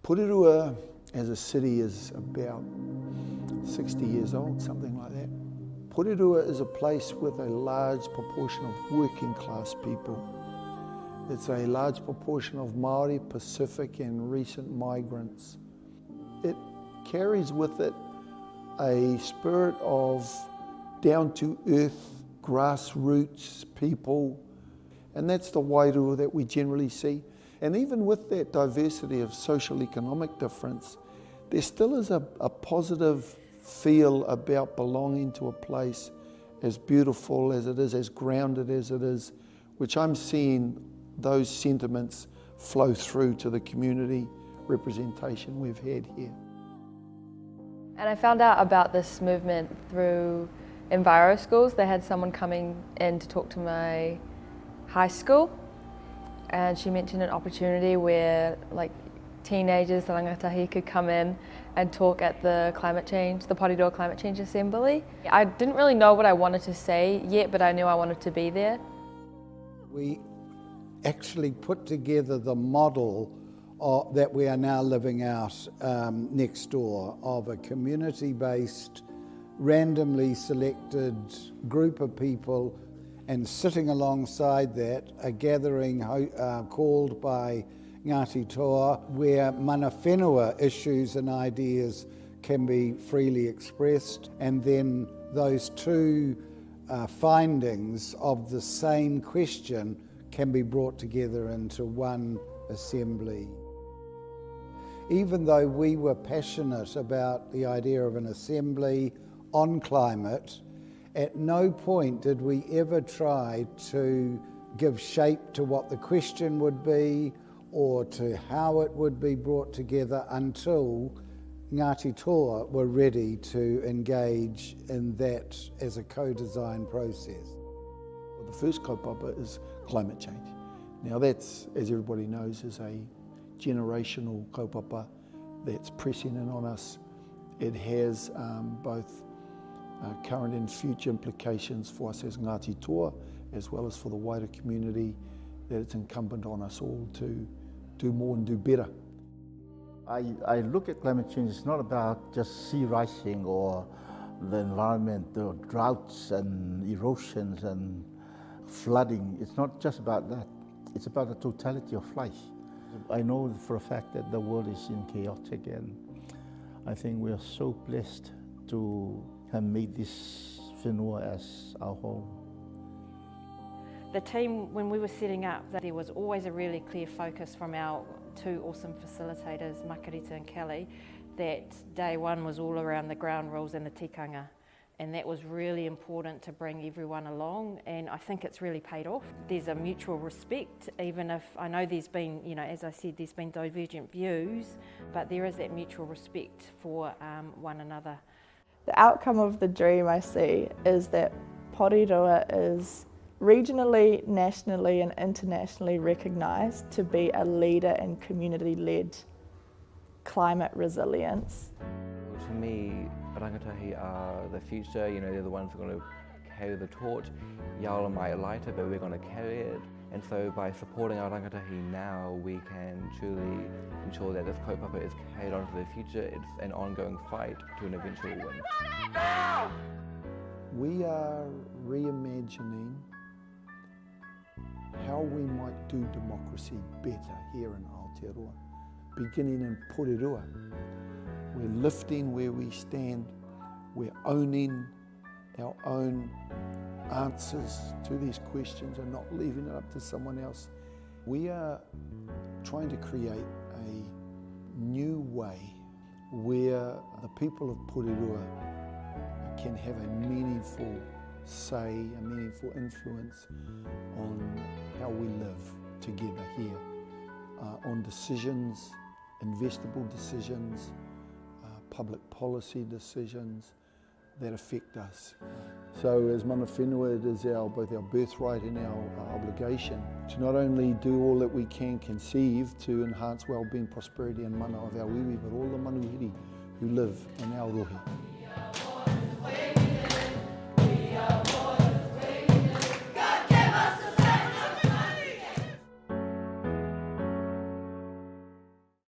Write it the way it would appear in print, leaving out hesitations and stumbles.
Porirua as a city is about 60 years old, something like that. Porirua is a place with a large proportion of working class people. It's a large proportion of Māori, Pacific and recent migrants. It carries with it a spirit of down-to-earth, grassroots people, and that's the wairua that we generally see. And even with that diversity of social economic difference, there still is a positive feel about belonging to a place as beautiful as it is, as grounded as it is, which I'm seeing those sentiments flow through to the community representation we've had here. And I found out about this movement through Enviro schools. They had someone coming in to talk to my high school, and she mentioned an opportunity where teenagers, the rangatahi, could come in and talk at the Porirua Climate Change Assembly. I didn't really know what I wanted to say yet, but I knew I wanted to be there. We actually put together the model that we are now living out next door, of a community-based, randomly selected group of people, and sitting alongside that a gathering called by Ngāti Toa, where mana whenua issues and ideas can be freely expressed, and then those two findings of the same question can be brought together into one assembly. Even though we were passionate about the idea of an assembly on climate, at no point did we ever try to give shape to what the question would be or to how it would be brought together until Ngāti Toa were ready to engage in that as a co-design process. The first kaupapa is climate change. Now that's, as everybody knows, is a generational kaupapa that's pressing in on us. It has both current and future implications for us as Ngāti Toa, as well as for the wider community, that it's incumbent on us all to do more and do better. I look at climate change, it's not about just sea rising or the environment, the droughts and erosions and flooding. It's not just about that. It's about the totality of life. I know for a fact that the world is in chaotic, and I think we are so blessed to have made this whenua as our home. The team, when we were setting up, there was always a really clear focus from our two awesome facilitators, Makarita and Kelly, that day one was all around the ground rules and the tikanga. And that was really important to bring everyone along, and I think it's really paid off. There's a mutual respect, even if I know there's been, as I said, there's been divergent views, but there is that mutual respect for one another. The outcome of the dream I see is that Porirua is regionally, nationally and internationally recognised to be a leader in community-led climate resilience. To me, rangatahi are the future, they're the ones who are going to carry the torch. Yaola might light it, but we're going to carry it. And so by supporting our rangatahi now, we can truly ensure that this kaupapa is carried on to the future. It's an ongoing fight to an eventual win. We are reimagining how we might do democracy better here in Aotearoa, beginning in Porirua. We're lifting where we stand, we're owning our own answers to these questions and not leaving it up to someone else. We are trying to create a new way where the people of Porirua can have a meaningful say, a meaningful influence on how we live together here, on decisions, investable decisions, public policy decisions that affect us. So as mana whenua, it is both our birthright and our obligation to not only do all that we can conceive to enhance well-being, prosperity and mana of our iwi, but all the manuhiri who live in our rohe.